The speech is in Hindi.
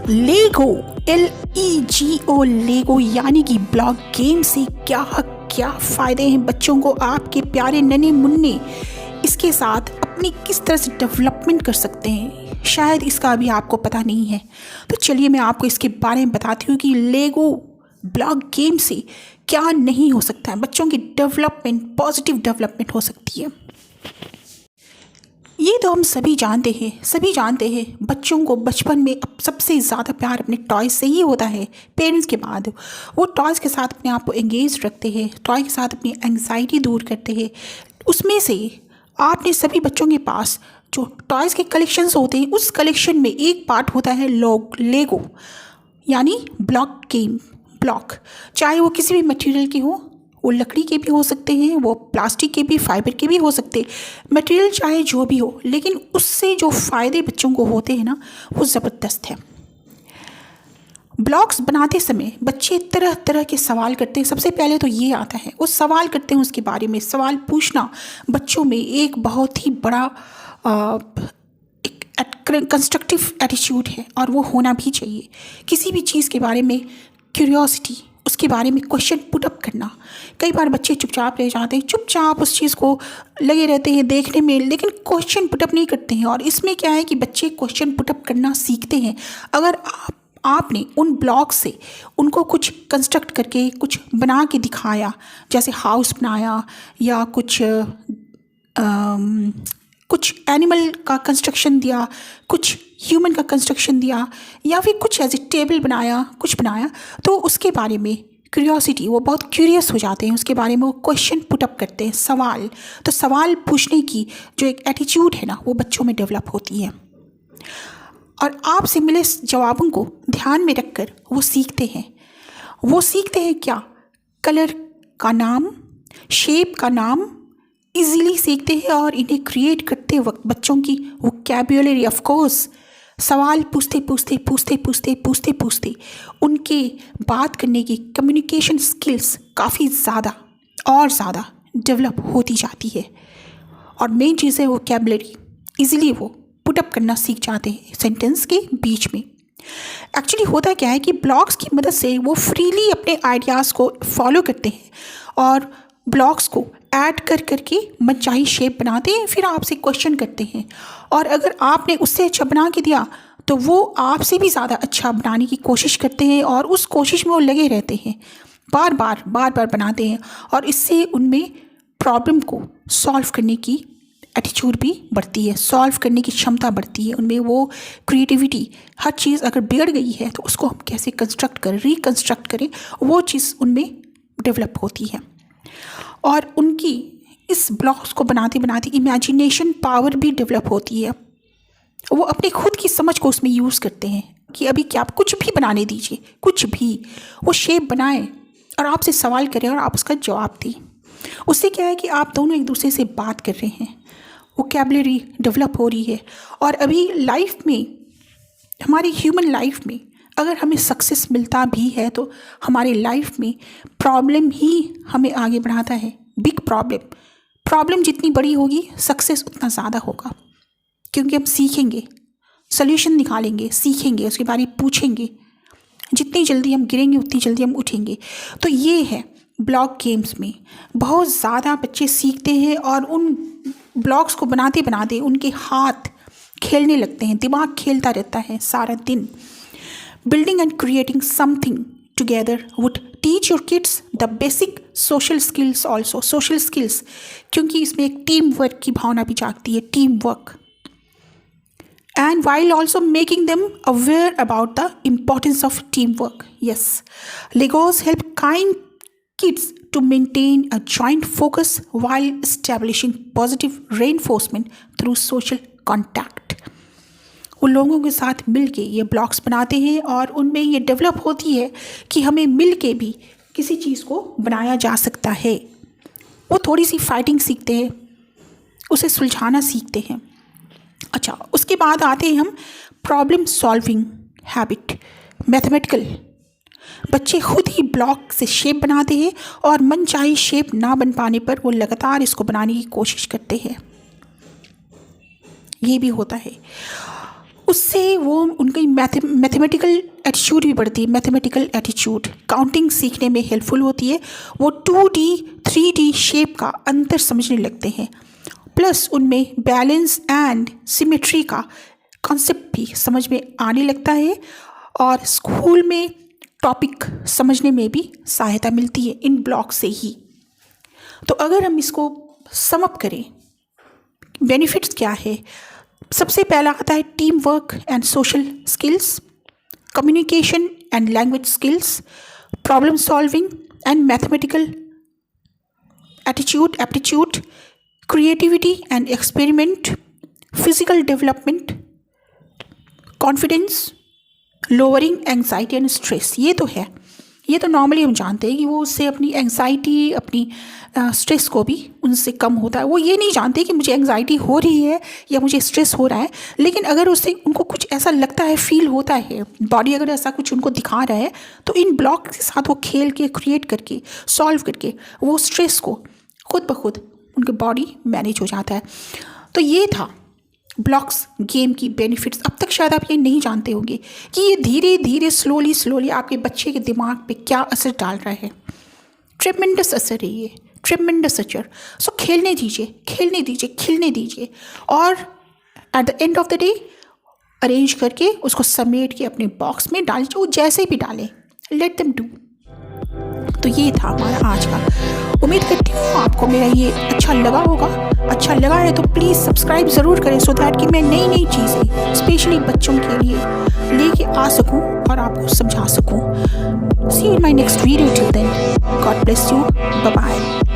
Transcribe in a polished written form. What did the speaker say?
लेगो, LEGO, लेगो यानी कि ब्लॉक गेम से क्या क्या फ़ायदे हैं बच्चों को, आपके प्यारे नन्हे मुन्ने इसके साथ अपनी किस तरह से डेवलपमेंट कर सकते हैं, शायद इसका अभी आपको पता नहीं है। तो चलिए मैं आपको इसके बारे में बताती हूँ कि लेगो ब्लॉक गेम से क्या नहीं हो सकता है, बच्चों की डेवलपमेंट, पॉजिटिव डेवलपमेंट हो सकती है। ये तो हम सभी जानते हैं बच्चों को बचपन में अब सबसे ज़्यादा प्यार अपने टॉयज़ से ही होता है। पेरेंट्स के बाद वो टॉयज़ के साथ अपने आप को एंगेज रखते हैं, टॉय के साथ अपनी एंग्जाइटी दूर करते हैं। उसमें से आपने सभी बच्चों के पास जो टॉयज़ के कलेक्शंस होते हैं, उस कलेक्शन में एक पार्ट होता है लेगो यानी ब्लॉक गेम। ब्लॉक चाहे वो किसी भी मटेरियल के हो, वो लकड़ी के भी हो सकते हैं, वो प्लास्टिक के भी, फाइबर के भी हो सकते हैं, मटेरियल चाहे जो भी हो, लेकिन उससे जो फ़ायदे बच्चों को होते हैं ना, वो ज़बरदस्त है। ब्लॉक्स बनाते समय बच्चे तरह तरह के सवाल करते हैं। सबसे पहले तो ये आता है, वो सवाल करते हैं उसके बारे में। सवाल पूछना बच्चों में एक बहुत ही बड़ा कंस्ट्रक्टिव एटीट्यूड है और वो होना भी चाहिए। किसी भी चीज़ के बारे में क्यूरियोसिटी, उसके बारे में क्वेश्चन पुटअप करना। कई बार बच्चे चुपचाप रह जाते हैं, चुपचाप उस चीज़ को लगे रहते हैं देखने में, लेकिन क्वेश्चन पुटअप नहीं करते हैं। और इसमें क्या है कि बच्चे क्वेश्चन पुटअप करना सीखते हैं अगर आपने उन ब्लॉक से उनको कुछ कंस्ट्रक्ट करके कुछ बना के दिखाया, जैसे हाउस बनाया या कुछ एनिमल का कंस्ट्रक्शन दिया, कुछ ह्यूमन का कंस्ट्रक्शन दिया, या फिर कुछ एज ए टेबल बनाया, कुछ बनाया, तो उसके बारे में क्यूरियोसिटी, वो बहुत क्यूरियस हो जाते हैं, उसके बारे में वो क्वेश्चन पुटअप करते हैं, सवाल। तो सवाल पूछने की जो एक एटीट्यूड है ना, वो बच्चों में डेवलप होती है। और आपसे मिले जवाबों को ध्यान में रखकर वो सीखते हैं क्या? कलर का नाम, शेप का नाम इजीली सीखते हैं। और इन्हें क्रिएट करते वक्त बच्चों की वोकैब्युलरी, ऑफ कोर्स, सवाल पूछते उनके बात करने की कम्युनिकेशन स्किल्स काफ़ी ज़्यादा डेवलप होती जाती है। और मेन चीज़ है वोकैब्युलरी, इजीली वो पुटअप करना सीख जाते हैं सेंटेंस के बीच में। एक्चुअली होता क्या है कि ब्लॉक्स की मदद से वो फ्रीली अपने आइडियाज़ को फॉलो करते हैं और ब्लॉक्स को ऐड करके मनचाही शेप बनाते हैं, फिर आपसे क्वेश्चन करते हैं। और अगर आपने उससे अच्छा बना के दिया तो वो आपसे भी ज़्यादा अच्छा बनाने की कोशिश करते हैं और उस कोशिश में वो लगे रहते हैं, बार बार बनाते हैं। और इससे उनमें प्रॉब्लम को सॉल्व करने की एटीट्यूड भी बढ़ती है, सॉल्व करने की क्षमता बढ़ती है उनमें। वो क्रिएटिविटी, हर चीज़ अगर बिगड़ गई है तो उसको हम कैसे रिकंस्ट्रक्ट करें, वो चीज़ उनमें डेवलप होती है। और उनकी इस ब्लॉक्स को बनाते इमेजिनेशन पावर भी डेवलप होती है। वो अपने खुद की समझ को उसमें यूज़ करते हैं कि अभी क्या, आप कुछ भी बनाने दीजिए, कुछ भी वो शेप बनाए और आपसे सवाल करें और आप उसका जवाब दें। उससे क्या है कि आप दोनों एक दूसरे से बात कर रहे हैं, वोकैब्युलरी डेवलप हो रही है। और अभी लाइफ में, हमारी ह्यूमन लाइफ में अगर हमें सक्सेस मिलता भी है तो हमारे लाइफ में प्रॉब्लम ही हमें आगे बढ़ाता है। बिग प्रॉब्लम जितनी बड़ी होगी, सक्सेस उतना ज़्यादा होगा, क्योंकि हम सीखेंगे, सल्यूशन निकालेंगे, सीखेंगे, उसके बारे में पूछेंगे। जितनी जल्दी हम गिरेंगे उतनी जल्दी हम उठेंगे। तो ये है ब्लॉक गेम्स में बहुत ज़्यादा बच्चे सीखते हैं और उन ब्लॉक्स को बनाते उनके हाथ खेलने लगते हैं, दिमाग खेलता रहता है सारा दिन। Building and creating something together would teach your kids the basic social skills also. Social skills, क्योंकि इसमें एक टीम वर्क की भावना भी जागती है, team work. And while also making them aware about the importance of teamwork. Yes, Legos help kind kids to maintain a joint focus while establishing positive reinforcement through social contact. वो लोगों के साथ मिल के ये ब्लॉक्स बनाते हैं और उनमें ये डेवलप होती है कि हमें मिल के भी किसी चीज़ को बनाया जा सकता है। वो थोड़ी सी फाइटिंग सीखते हैं, उसे सुलझाना सीखते हैं। अच्छा, उसके बाद आते हैं हम प्रॉब्लम सॉल्विंग हैबिट, मैथमेटिकल। बच्चे खुद ही ब्लॉक से शेप बनाते हैं और मनचाही शेप ना बन पाने पर वो लगातार इसको बनाने की कोशिश करते हैं। ये भी होता है। उससे वो उनकी मैथमेटिकल एटीट्यूड भी बढ़ती है। मैथमेटिकल एटीट्यूड काउंटिंग सीखने में हेल्पफुल होती है। वो 2D 3D शेप का अंतर समझने लगते हैं, प्लस उनमें बैलेंस एंड सिमेट्री का कॉन्सेप्ट भी समझ में आने लगता है, और स्कूल में टॉपिक समझने में भी सहायता मिलती है इन ब्लॉक से ही। तो अगर हम इसको सम अप करें, बेनिफिट्स क्या है? सबसे पहला आता है team work and social skills, communication and language skills, problem solving and mathematical aptitude, creativity and experiment, physical development, confidence, lowering anxiety and stress. ये तो है, ये तो नॉर्मली हम जानते हैं कि वो उससे अपनी एंग्जाइटी, अपनी स्ट्रेस को भी उनसे कम होता है। वो ये नहीं जानते कि मुझे एंग्जाइटी हो रही है या मुझे स्ट्रेस हो रहा है, लेकिन अगर उससे उनको कुछ ऐसा लगता है, फील होता है, बॉडी अगर ऐसा कुछ उनको दिखा रहा है, तो इन ब्लॉक के साथ वो खेल के, क्रिएट करके, सॉल्व करके वो स्ट्रेस को खुद ब खुद उनके बॉडी मैनेज हो जाता है। तो ये था ब्लॉक्स गेम की बेनिफिट्स। अब तक शायद आप ये नहीं जानते होंगे कि ये धीरे धीरे स्लोली आपके बच्चे के दिमाग पे क्या असर डाल रहा है। ट्रेमेंडस असर है ये, ट्रेमेंडस असर। सो खेलने दीजिए, और at the end of the day arrange करके उसको समेट के अपने बॉक्स में डाल, वो जैसे भी डालें, लेट देम डू। तो ये था हमारा आज का। उम्मीद करती हूँ आपको मेरा ये अच्छा लगा होगा। अच्छा लगा है तो प्लीज़ सब्सक्राइब ज़रूर करें, सो दैट कि मैं नई नई चीज़ें स्पेशली बच्चों के लिए लेके आ सकूँ और आपको समझा सकूँ। See you in my next video. Till then, God bless you, bye bye.